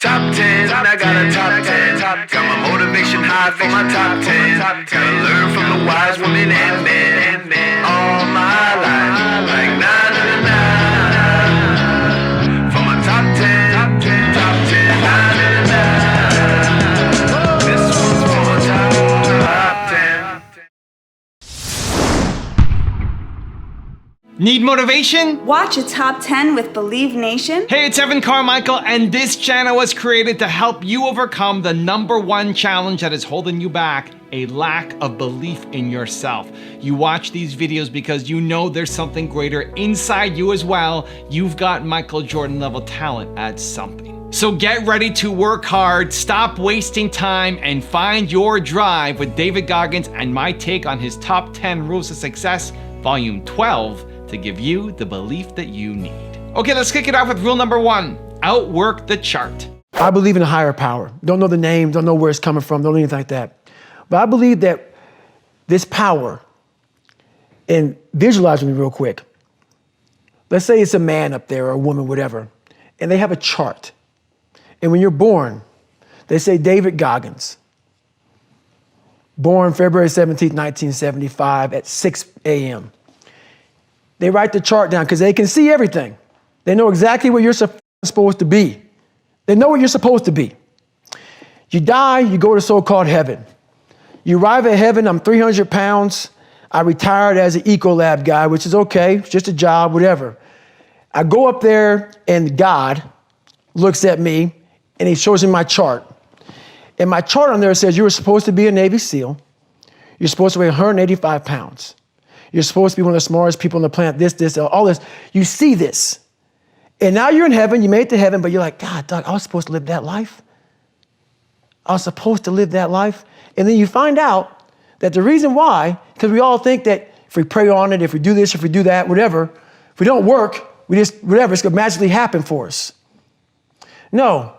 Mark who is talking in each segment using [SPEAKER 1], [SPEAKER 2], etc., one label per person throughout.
[SPEAKER 1] Top 10, I got a top 10. Got my motivation high for my top 10. Gotta learn from the wise women and men. All my life, like na na na na. For my top 10, top 10, na na na na. This one's for my top 10.
[SPEAKER 2] Need motivation?
[SPEAKER 3] Watch a top 10 with Believe Nation.
[SPEAKER 2] Hey, it's Evan Carmichael, and this channel was created to help you overcome the #1 challenge that is holding you back, a lack of belief in yourself. You watch these videos because you know there's something greater inside you as well. You've got Michael Jordan level talent at something. So get ready to work hard, stop wasting time, and find your drive with David Goggins and my take on his top 10 rules of success, volume 12, to give you the belief that you need. Okay, let's kick it off with rule number 1, outwork the chart.
[SPEAKER 4] I believe in a higher power. Don't know the name, don't know where it's coming from, don't know anything like that. But I believe that this power, and visualize with me real quick. Let's say it's a man up there or a woman, whatever, and they have a chart. And when you're born, they say David Goggins, born February 17th, 1975 at 6 a.m. They write the chart down because they can see everything. They know exactly where you're supposed to be. They know what you're supposed to be. You die, you go to so-called heaven. You arrive at heaven, I'm 300 pounds. I retired as an Ecolab guy, which is okay, it's just a job, whatever. I go up there and God looks at me and he shows me my chart. And my chart on there says you were supposed to be a Navy SEAL. You're supposed to weigh 185 pounds. You're supposed to be one of the smartest people on the planet, this, all this. You see this. And now you're in heaven, you made it to heaven, but you're like, God, Doug, I was supposed to live that life. I was supposed to live that life. And then you find out that the reason why, because we all think that if we pray on it, if we do this, if we do that, whatever, if we don't work, we just, whatever, it's gonna magically happen for us. No,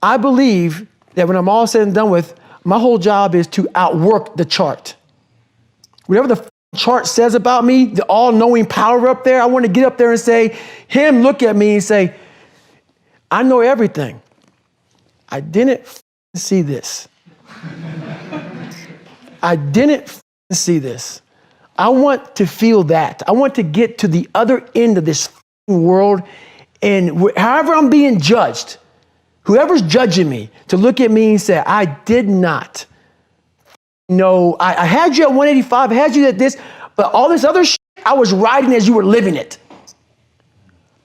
[SPEAKER 4] I believe that when I'm all said and done with, my whole job is to outwork the chart. Whatever the chart says about me, the all-knowing power up there, I want to get up there and say, him look at me and say, I know everything. I didn't see this. I didn't see this. I want to feel that. I want to get to the other end of this world, and however I'm being judged, whoever's judging me, to look at me and say, I did not know, I had you at 185, I had you at this, but all this other shit, I was riding as you were living it.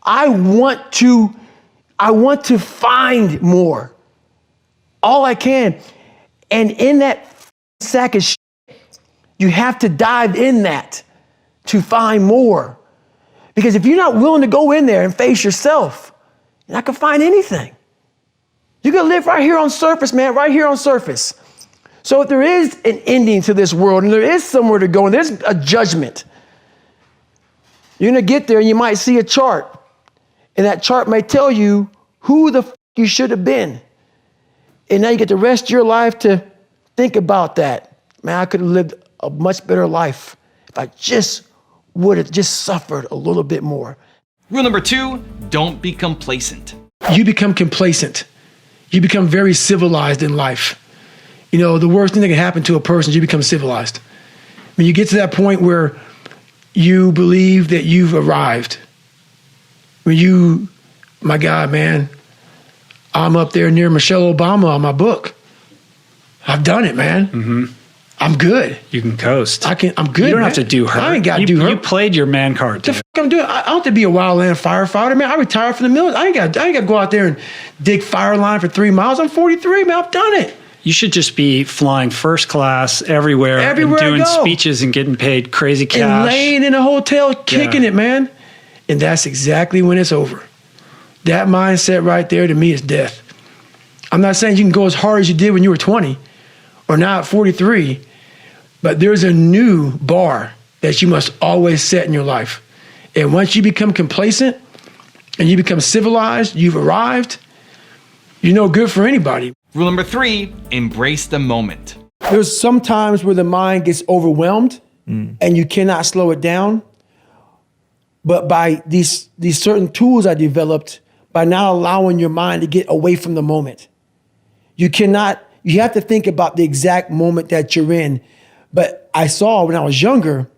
[SPEAKER 4] I want to find more, all I can. And in that sack of shit, you have to dive in that to find more. Because if you're not willing to go in there and face yourself, you're not gonna find anything. You're gonna live right here on surface, man, right here on surface. So if there is an ending to this world and there is somewhere to go and there's a judgment, you're gonna get there and you might see a chart. And that chart may tell you who the you should have been. And now you get the rest of your life to think about that. Man, I could have lived a much better life if I just would have just suffered a little bit more.
[SPEAKER 2] Rule number 2, don't be complacent.
[SPEAKER 4] You become complacent. You become very civilized in life. You know, the worst thing that can happen to a person is you become civilized. When you get to that point where you believe that you've arrived, when you, my God, man, I'm up there near Michelle Obama on my book. I've done it, man. Mm-hmm. I'm good.
[SPEAKER 5] You can coast.
[SPEAKER 4] I'm good.
[SPEAKER 5] You don't have to do her.
[SPEAKER 4] I ain't got to do her.
[SPEAKER 5] You played your man card.
[SPEAKER 4] The fuck I'm doing? I don't have to be a wildland firefighter, man. I retired from the military. I ain't got to go out there and dig fire line for 3 miles. I'm 43, man. I've done it.
[SPEAKER 5] You should just be flying first class everywhere and doing speeches and getting paid crazy cash.
[SPEAKER 4] And laying in a hotel, kicking it, man. And that's exactly when it's over. That mindset right there to me is death. I'm not saying you can go as hard as you did when you were 20 or now at 43, but there's a new bar that you must always set in your life. And once you become complacent and you become civilized, you've arrived, you're no good for anybody.
[SPEAKER 2] Rule number 3, embrace the moment.
[SPEAKER 4] There's some times where the mind gets overwhelmed and you cannot slow it down. But by these certain tools I developed, by not allowing your mind to get away from the moment. You have to think about the exact moment that you're in. But I saw when I was younger,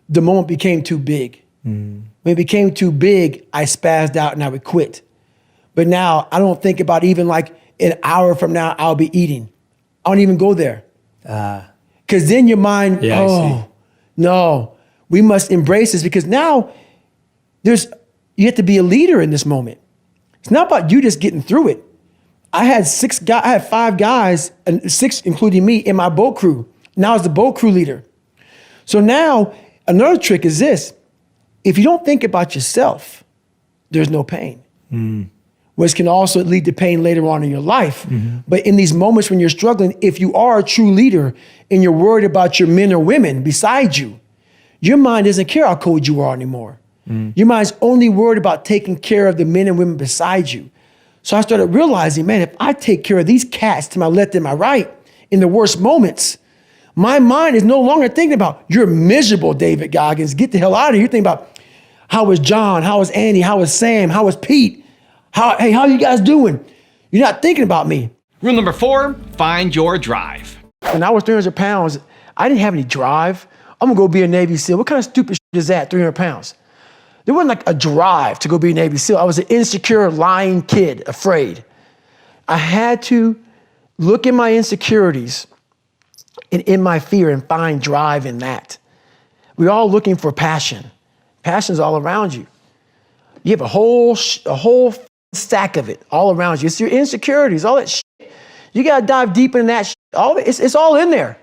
[SPEAKER 4] the moment became too big. When it became too big, I spazzed out and I would quit. But now I don't think about even like an hour from now, I'll be eating. I don't even go there. Because then your mind, no, we must embrace this, because now you have to be a leader in this moment. It's not about you just getting through it. I had 5 guys, and 6 including me, in my boat crew. Now I was the boat crew leader. So now another trick is this: if you don't think about yourself, there's no pain. Which can also lead to pain later on in your life. But in these moments when you're struggling, if you are a true leader and you're worried about your men or women beside you, your mind doesn't care how cold you are anymore. Your mind's only worried about taking care of the men and women beside you. So I started realizing, man, if I take care of these cats to my left and my right in the worst moments, my mind is no longer thinking about, you're miserable, David Goggins, get the hell out of here. You're thinking about, how was John? How was Andy? How was Sam? How was Pete? Hey, how you guys doing? You're not thinking about me.
[SPEAKER 2] Rule number 4, find your drive.
[SPEAKER 4] When I was 300 pounds, I didn't have any drive. I'm gonna go be a Navy SEAL. What kind of stupid shit is that, 300 pounds? There wasn't like a drive to go be a Navy SEAL. I was an insecure, lying kid, afraid. I had to look at my insecurities and in my fear and find drive in that. We're all looking for passion. Passion's all around you. You have a whole stack of it all around you. It's your insecurities, all that shit. You gotta dive deep into that shit. It's all in there.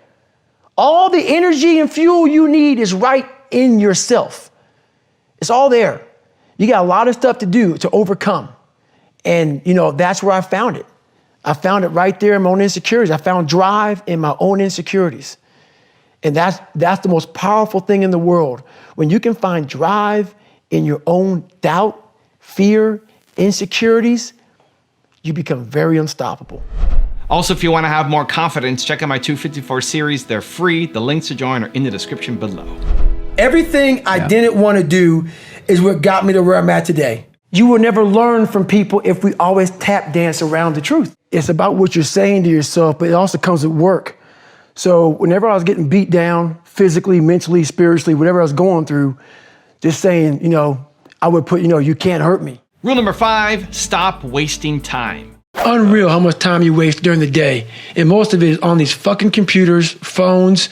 [SPEAKER 4] All the energy and fuel you need is right in yourself. It's all there. You got a lot of stuff to do to overcome. And that's where I found it. I found it right there in my own insecurities. I found drive in my own insecurities. And that's the most powerful thing in the world. When you can find drive in your own doubt, fear, insecurities, you become very unstoppable.
[SPEAKER 2] Also, if you want to have more confidence, check out my 254 series. They're free. The links to join are in the description below.
[SPEAKER 4] Everything I didn't want to do is what got me to where I'm at today. You will never learn from people if we always tap dance around the truth. It's about what you're saying to yourself, but it also comes with work. So whenever I was getting beat down, physically, mentally, spiritually, whatever I was going through, just saying, I would put, you can't hurt me.
[SPEAKER 2] Rule number 5, stop wasting time.
[SPEAKER 4] Unreal how much time you waste during the day. And most of it is on these fucking computers, phones,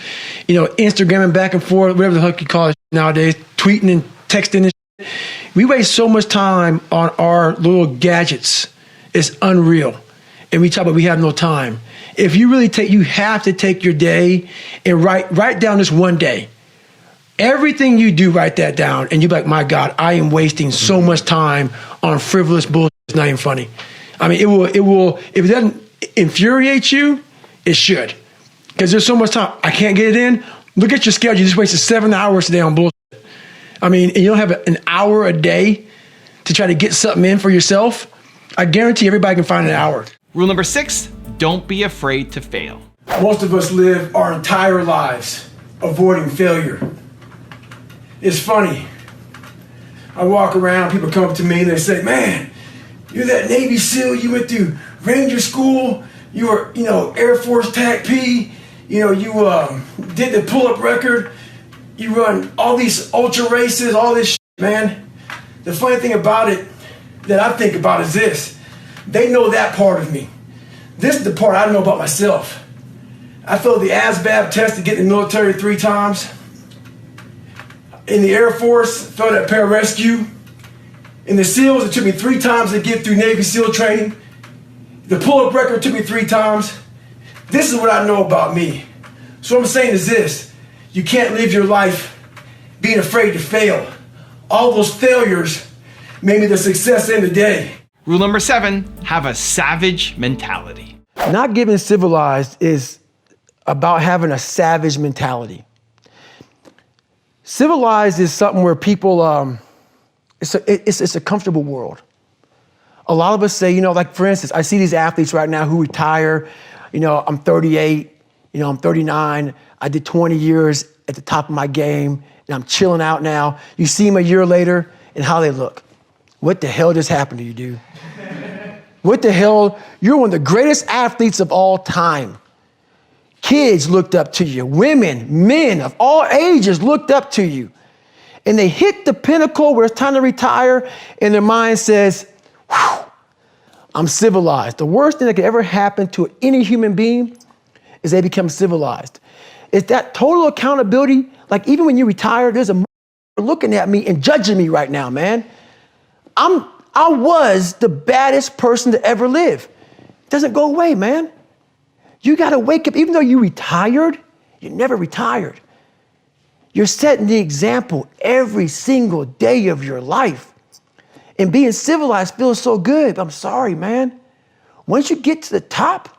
[SPEAKER 4] Instagramming back and forth, whatever the fuck you call it nowadays, tweeting and texting and shit. We waste so much time on our little gadgets. It's unreal. And we talk about we have no time. If you really you have to take your day and write down this one day. Everything you do, write that down, and you're like, my God, I am wasting so much time on frivolous bullshit. It's not even funny. I mean, it will, if it doesn't infuriate you, it should. Because there's so much time. I can't get it in. Look at your schedule. You just wasted 7 hours today on bullshit. I mean, and you don't have an hour a day to try to get something in for yourself. I guarantee everybody can find an hour.
[SPEAKER 2] Rule number 6, don't be afraid to fail.
[SPEAKER 4] Most of us live our entire lives avoiding failure. It's funny. I walk around, people come up to me and they say, man, you're that Navy SEAL, you went through Ranger School, you were, Air Force TAC P, you did the pull-up record, you run all these ultra races, all this shit, man. The funny thing about it that I think about is this. They know that part of me. This is the part I know about myself. I failed the ASVAB test to get in the military 3 times. In the Air Force, failed at pararescue. In the SEALs, it took me 3 times to get through Navy SEAL training. The pull-up record took me 3 times. This is what I know about me. So what I'm saying is this. You can't live your life being afraid to fail. All those failures made me the success in the day.
[SPEAKER 2] Rule number 7, have a savage mentality.
[SPEAKER 4] Not getting civilized is about having a savage mentality. Civilized is something where people, it's a comfortable world. A lot of us say, like for instance, I see these athletes right now who retire, I'm 38, I'm 39, I did 20 years at the top of my game, and I'm chilling out now. You see them a year later and how they look. what the hell just happened to you, dude? What the hell? You're one of the greatest athletes of all time. Kids looked up to you. Women, men of all ages looked up to you. And they hit the pinnacle where it's time to retire, and their mind says, whew, I'm civilized. The worst thing that could ever happen to any human being is they become civilized. It's that total accountability. Like even when you retire, there's a looking at me and judging me right now, man. I was the baddest person to ever live. It doesn't go away, man. You got to wake up. Even though you retired, you never retired. You're setting the example every single day of your life. And being civilized feels so good. I'm sorry, man. Once you get to the top,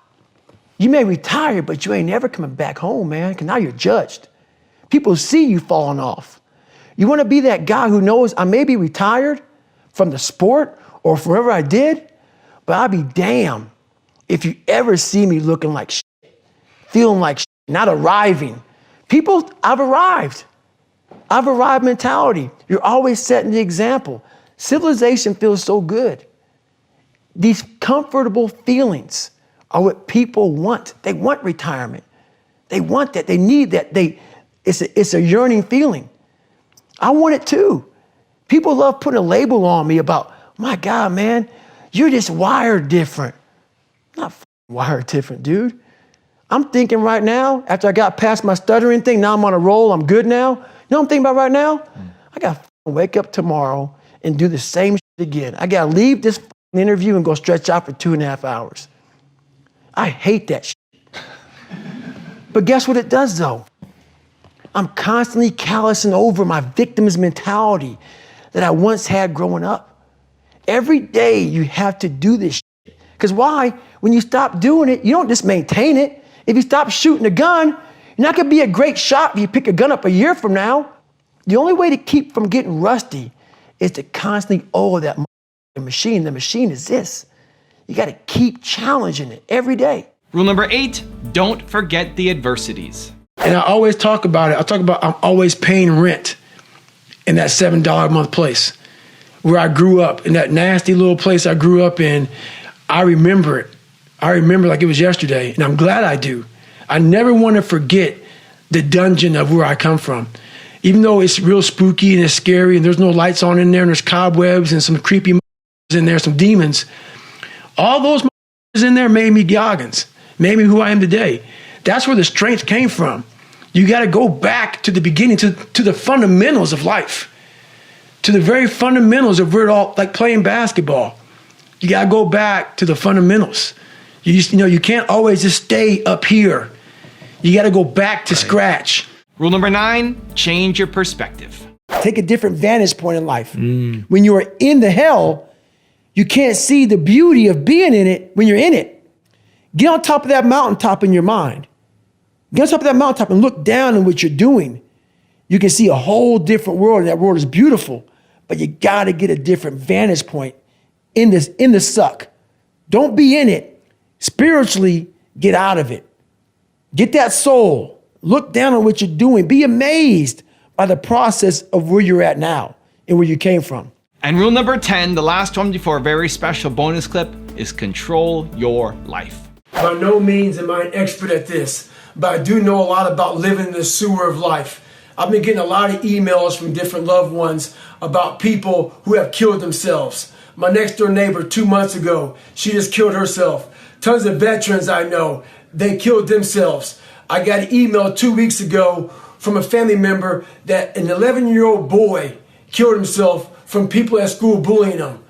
[SPEAKER 4] you may retire, but you ain't never coming back home, man, because now you're judged. People see you falling off. You want to be that guy who knows I may be retired from the sport or from wherever I did, but I'll be damned if you ever see me looking like shit, feeling like shit, not arriving. People, I've arrived mentality. You're always setting the example. Civilization feels so good. These comfortable feelings are what people want. They want retirement. They want that. They need that. It's a yearning feeling. I want it too. People love putting a label on me about, my God, man, you're just wired different. I'm not wired different, dude. I'm thinking right now, after I got past my stuttering thing, now I'm on a roll, I'm good now. You know what I'm thinking about right now? I got to wake up tomorrow and do the same shit again. I got to leave this interview and go stretch out for 2.5 hours. I hate that shit. But guess what it does though? I'm constantly callousing over my victim's mentality that I once had growing up. Every day you have to do this shit. Because why? When you stop doing it, you don't just maintain it. If you stop shooting a gun, you're not gonna be a great shot if you pick a gun up a year from now. The only way to keep from getting rusty is to constantly oil that machine. The machine is this. You gotta keep challenging it every day.
[SPEAKER 2] Rule number 8, don't forget the adversities.
[SPEAKER 4] And I always talk about it. I talk about I'm always paying rent in that $7 a month place where I grew up, in that nasty little place I grew up in. I remember it. I remember like it was yesterday, and I'm glad I do. I never want to forget the dungeon of where I come from. Even though it's real spooky and it's scary and there's no lights on in there and there's cobwebs and some creepy in there, some demons, all those in there made me Goggins, made me who I am today. That's where the strength came from. You got to go back to the beginning, to the fundamentals of life, to the very fundamentals of where it all, like playing basketball. You got to go back to the fundamentals. You can't always just stay up here. You got to go back to scratch.
[SPEAKER 2] Rule number 9, change your perspective.
[SPEAKER 4] Take a different vantage point in life. When you are in the hell, you can't see the beauty of being in it when you're in it. Get on top of that mountaintop in your mind. Get on top of that mountaintop and look down on what you're doing. You can see a whole different world, and that world is beautiful, but you got to get a different vantage point in the suck. Don't be in it. Spiritually, get out of it. Get that soul. Look down on what you're doing. Be amazed by the process of where you're at now and where you came from.
[SPEAKER 2] And rule number 10, the last one before a very special bonus clip, is control your life.
[SPEAKER 4] By no means am I an expert at this, but I do know a lot about living in the sewer of life. I've been getting a lot of emails from different loved ones about people who have killed themselves. My next door neighbor 2 months ago, she just killed herself. Tons of veterans I know, they killed themselves. I got an email 2 weeks ago from a family member that an 11-year-old boy killed himself from people at school bullying him.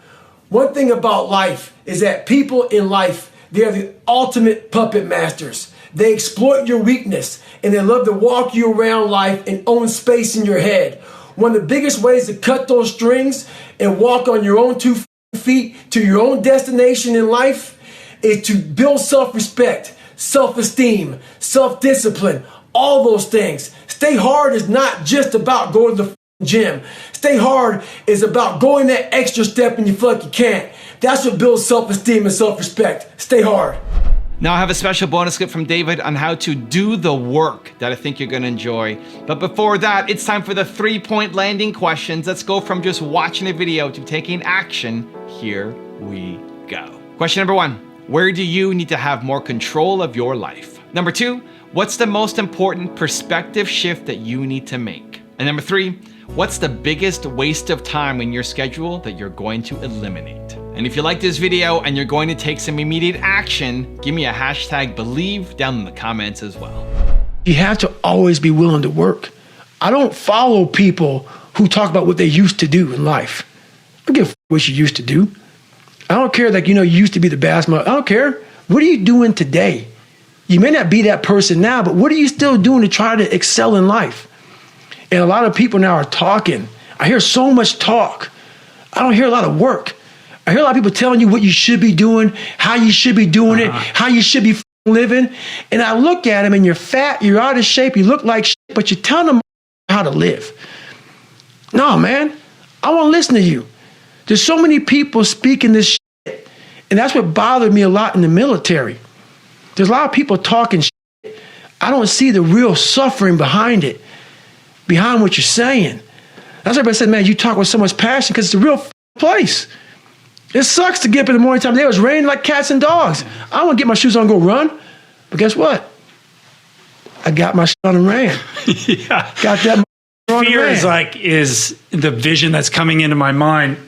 [SPEAKER 4] One thing about life is that people in life, they are the ultimate puppet masters. They exploit your weakness and they love to walk you around life and own space in your head. One of the biggest ways to cut those strings and walk on your own 2 feet to your own destination in life is to build self-respect, self-esteem, self-discipline, all those things. Stay hard is not just about going to the gym. Stay hard is about going that extra step and you feel like you can't. That's what builds self-esteem and self-respect. Stay hard.
[SPEAKER 2] Now I have a special bonus clip from David on how to do the work that I think you're gonna enjoy. But before that, it's time for the 3-point landing questions. Let's go from just watching a video to taking action. Here we go. Question number 1, where do you need to have more control of your life? Number 2, what's the most important perspective shift that you need to make? And number 3, what's the biggest waste of time in your schedule that you're going to eliminate? And if you like this video and you're going to take some immediate action, give me a #believe down in the comments as well.
[SPEAKER 4] You have to always be willing to work. I don't follow people who talk about what they used to do in life. I don't give a f what you used to do. I don't care, like, you used to be the basketball. I don't care. What are you doing today? You may not be that person now, but what are you still doing to try to excel in life? And a lot of people now are talking. I hear so much talk. I don't hear a lot of work. I hear a lot of people telling you what you should be doing, how you should be doing it, how you should be living. And I look at them, and you're fat, you're out of shape, you look like shit, but you're telling them how to live. No, man, I won't listen to you. There's so many people speaking this shit, and that's what bothered me a lot in the military. There's a lot of people talking shit. I don't see the real suffering behind it, behind what you're saying. That's why everybody said, man, you talk with so much passion because it's a real place. It sucks to get up in the morning time. It was raining like cats and dogs. I want to get my shoes on and go run. But guess what? I got my shit on and ran.
[SPEAKER 5] Yeah.
[SPEAKER 4] Got that on
[SPEAKER 5] Fear
[SPEAKER 4] and ran.
[SPEAKER 5] is the vision that's coming into my mind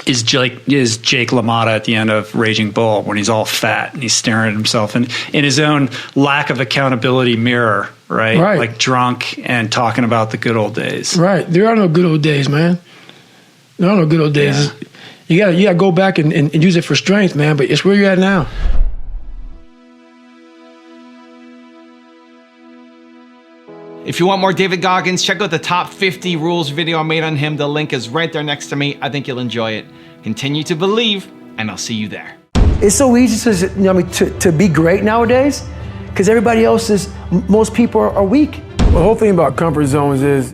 [SPEAKER 5] is Jake LaMotta at the end of Raging Bull when he's all fat and he's staring at himself and in his own lack of accountability mirror, right? Like drunk and talking about the good old days.
[SPEAKER 4] Right. There are no good old days, man. There are no good old days. Yeah. You gotta go back and use it for strength, man, but it's where you're at now.
[SPEAKER 2] If you want more David Goggins, check out the top 50 rules video I made on him. The link is right there next to me. I think you'll enjoy it. Continue to believe, and I'll see you there.
[SPEAKER 4] It's so easy to be great nowadays because everybody else most people are weak. The whole thing about comfort zones is